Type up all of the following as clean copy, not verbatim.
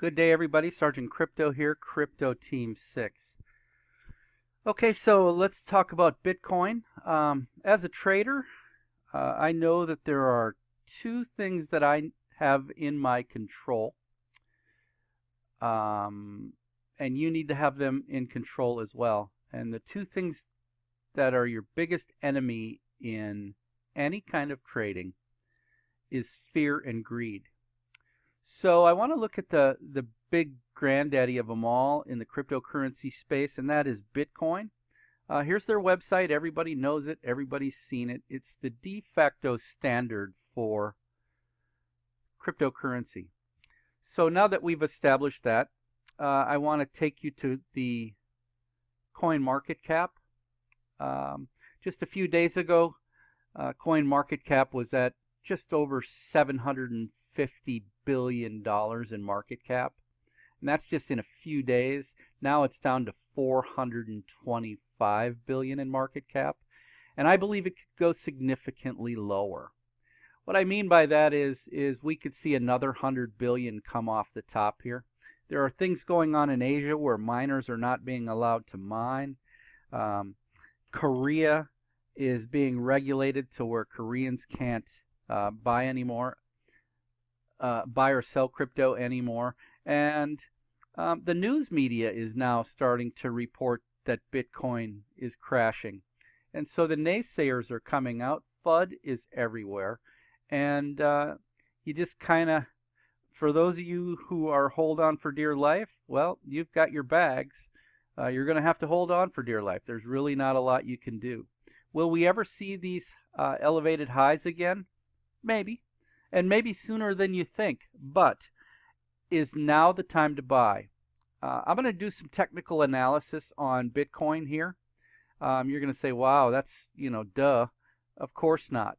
Good day, everybody. Sergeant Crypto here, Crypto Team 6. Okay, so let's talk about Bitcoin. As a trader, I know that there are two things that I have in my control, and you need to have them in control as well. And the two things that are your biggest enemy in any kind of trading is fear and greed. So I want to look at the big granddaddy of them all in the cryptocurrency space, and that is Bitcoin. Here's their website. Everybody knows it. Everybody's seen it. It's the de facto standard for cryptocurrency. So now that we've established that, I want to take you to the coin market cap. Just a few days ago, coin market cap was at just over $750 billion in market cap. And that's just in a few days. Now it's down to $425 billion in market cap. And I believe it could go significantly lower. What I mean by that is we could see another 100 billion come off the top here. There are things going on in Asia where miners are not being allowed to mine. Korea is being regulated to where Koreans can't buy anymore, buy or sell crypto anymore. And the news media is now starting to report that Bitcoin is crashing. And so the naysayers are coming out. FUD is everywhere. And you just kind of, for those of you who are hold on for dear life, well, you've got your bags. You're going to have to hold on for dear life. There's really not a lot you can do. Will we ever see these elevated highs again? Maybe. And maybe sooner than you think. But is now the time to buy? I'm going to do some technical analysis on Bitcoin here. You're going to say, wow, that's, duh. Of course not.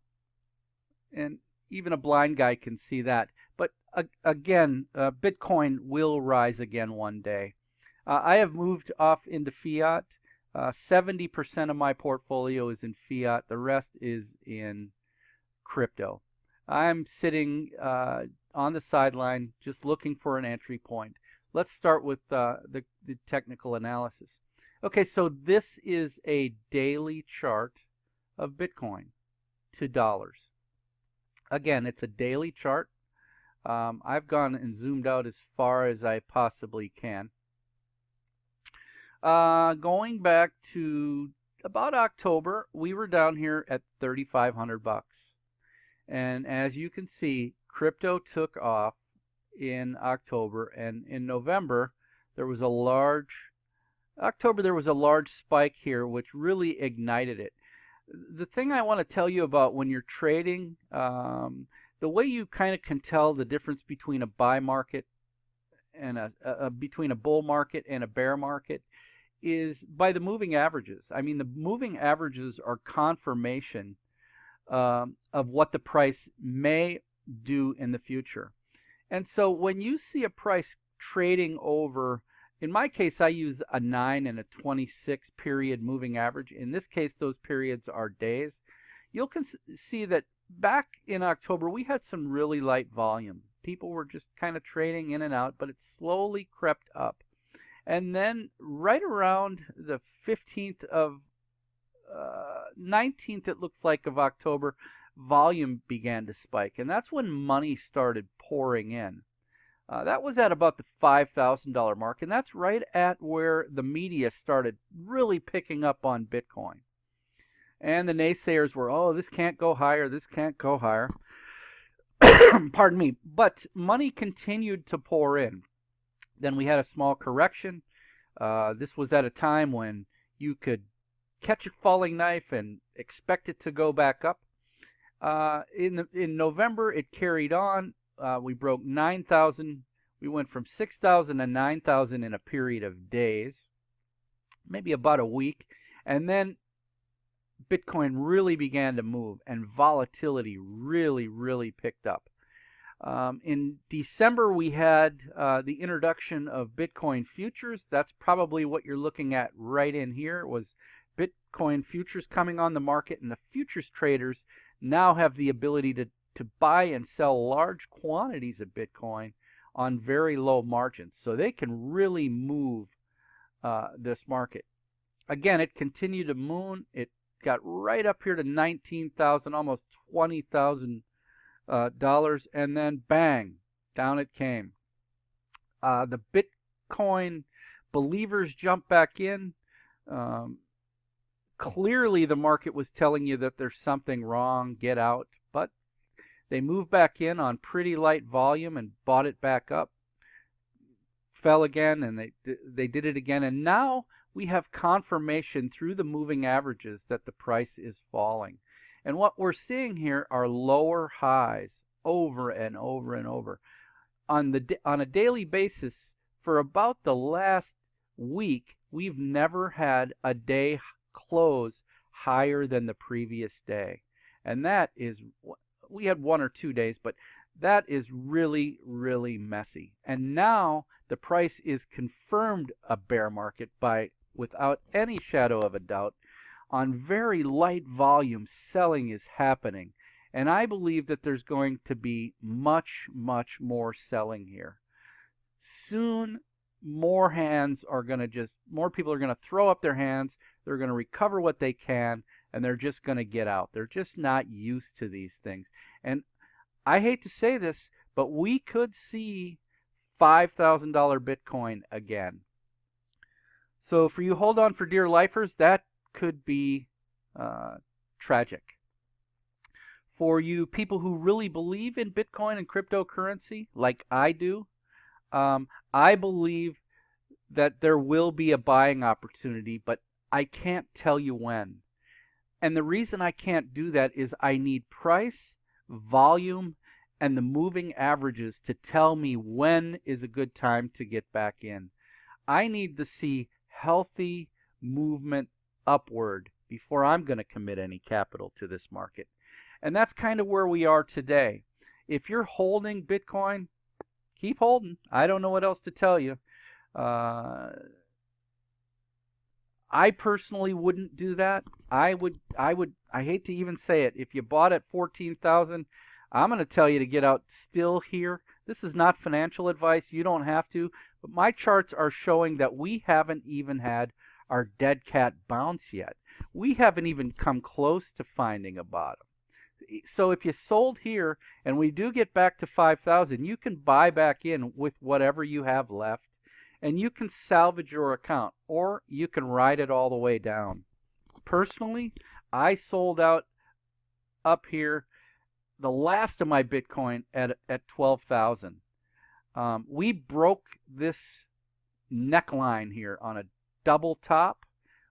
And even a blind guy can see that. But again, Bitcoin will rise again one day. I have moved off into fiat. 70% of my portfolio is in fiat. The rest is in crypto. I'm sitting on the sideline just looking for an entry point. Let's start with the technical analysis. Okay, so this is a daily chart of Bitcoin to dollars. Again, it's a daily chart. I've gone and zoomed out as far as I possibly can. Going back to about October, we were down here at 3,500 bucks. And as you can see, crypto took off in October, and in November there was a large spike here which really ignited it. The thing I want to tell you about when you're trading, the way you kind of can tell the difference between a buy market and between a bull market and a bear market is by the moving averages. I mean, the moving averages are confirmation of what the price may do in the future. And so when you see a price trading over, in my case, I use a 9 and a 26 period moving average. In this case, those periods are days. You'll see that back in October, we had some really light volume. People were just kind of trading in and out, but it slowly crept up. And then right around the 15th of 19th, it looks like, of October, volume began to spike. And that's when money started pouring in. That was at about the $5,000 mark. And that's right at where the media started really picking up on Bitcoin. And the naysayers were, oh, this can't go higher. This can't go higher. Pardon me. But money continued to pour in. Then we had a small correction. This was at a time when you could catch a falling knife and expect it to go back up. In November, it carried on. We broke 9,000. We went from 6,000 to 9,000 in a period of days, maybe about a week. And then Bitcoin really began to move, and volatility really, really picked up. In December, we had the introduction of Bitcoin futures. That's probably what you're looking at right in here. It was Bitcoin futures coming on the market, and the futures traders now have the ability to buy and sell large quantities of Bitcoin on very low margins. So they can really move this market. Again, it continued to moon. It got right up here to 19,000, almost $20,000, and then bang, down it came. The Bitcoin believers jumped back in. Clearly, the market was telling you that there's something wrong, get out. But they moved back in on pretty light volume and bought it back up. Fell again, and they did it again. And now we have confirmation through the moving averages that the price is falling. And what we're seeing here are lower highs over and over and over. On a daily basis, for about the last week, we've never had a day close higher than the previous day. And that is, we had 1 or 2 days, but that is really, really messy. And now the price is confirmed a bear market without any shadow of a doubt. On very light volume, selling is happening. And I believe that there's going to be much, much more selling here. Soon, more people are going to throw up their hands, they're going to recover what they can, and they're just going to get out. They're just not used to these things. And I hate to say this, but we could see $5,000 Bitcoin again. So for you hold on for dear lifers, that could be tragic. For you people who really believe in Bitcoin and cryptocurrency, like I do, I believe that there will be a buying opportunity, but I can't tell you when. And the reason I can't do that is I need price, volume, and the moving averages to tell me when is a good time to get back in. I need to see healthy movement upward before I'm going to commit any capital to this market. And that's kind of where we are today. If you're holding Bitcoin, keep holding. I don't know what else to tell you. I personally wouldn't do that. I hate to even say it. If you bought at 14,000, I'm going to tell you to get out still here. This is not financial advice. You don't have to. But my charts are showing that we haven't even had our dead cat bounce yet. We haven't even come close to finding a bottom. So if you sold here and we do get back to 5,000, you can buy back in with whatever you have left, and you can salvage your account, or you can ride it all the way down. Personally, I sold out up here the last of my Bitcoin at 12,000. We broke this neckline here on a double top.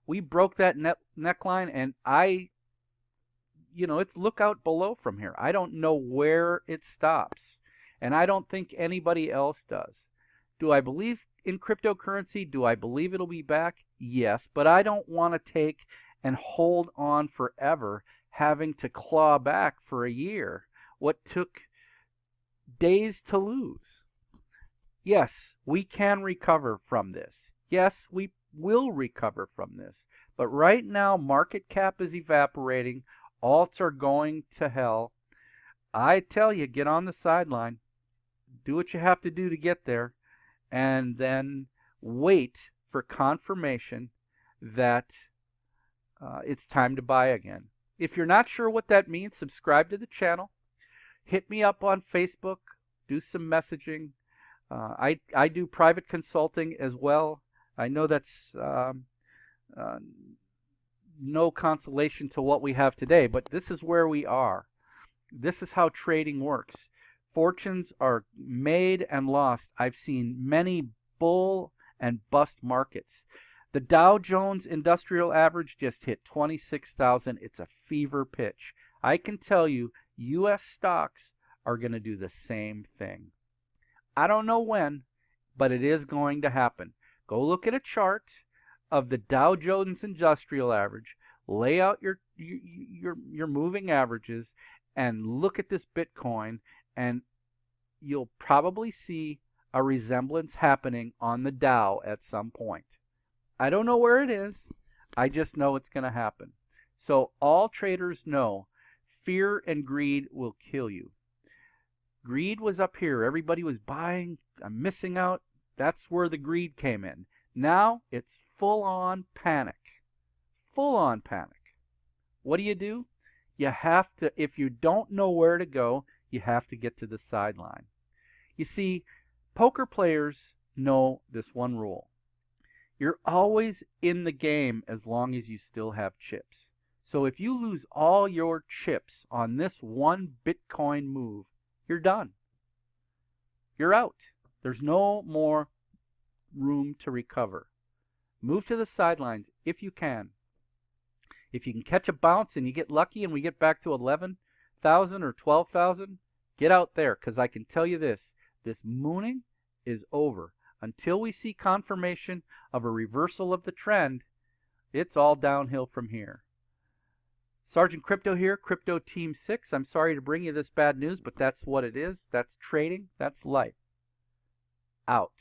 We broke that neckline, and it's look out below from here. I don't know where it stops, and I don't think anybody else does. Do I believe in cryptocurrency? Do I believe it'll be back? Yes, but I don't want to take and hold on forever, having to claw back for a year what took days to lose. Yes, we can recover from this. Yes, we will recover from this. But right now, market cap is evaporating. Alts are going to hell. I tell you, get on the sideline. Do what you have to do to get there. And then wait for confirmation that it's time to buy again. If you're not sure what that means, subscribe to the channel. Hit me up on Facebook. Do some messaging. I do private consulting as well. I know that's no consolation to what we have today, but this is where we are. This is how trading works. Fortunes are made and lost. I've seen many bull and bust markets. The Dow Jones Industrial Average just hit 26,000. It's a fever pitch. I can tell you, U.S. stocks are going to do the same thing. I don't know when, but it is going to happen. Go look at a chart of the Dow Jones Industrial Average, lay out your moving averages, and look at this Bitcoin, and you'll probably see a resemblance happening on the Dow at some point. I don't know where it is. I just know it's going to happen. So all traders know fear and greed will kill you. Greed was up here. Everybody was buying I'm missing out. That's where the greed came in. Now it's full on panic. Full on panic. What do? You have to, if you don't know where to go, you have to get to the sideline. You see, poker players know this one rule. You're always in the game as long as you still have chips. So if you lose all your chips on this one Bitcoin move, you're done. You're out. There's no more room to recover. Move to the sidelines if you can. If you can catch a bounce and you get lucky and we get back to 11,000 or 12,000, get out there, because I can tell you this mooning is over. Until we see confirmation of a reversal of the trend, it's all downhill from here. Sergeant Crypto here, Crypto Team 6. I'm sorry to bring you this bad news, but that's what it is. That's trading. That's life. Out.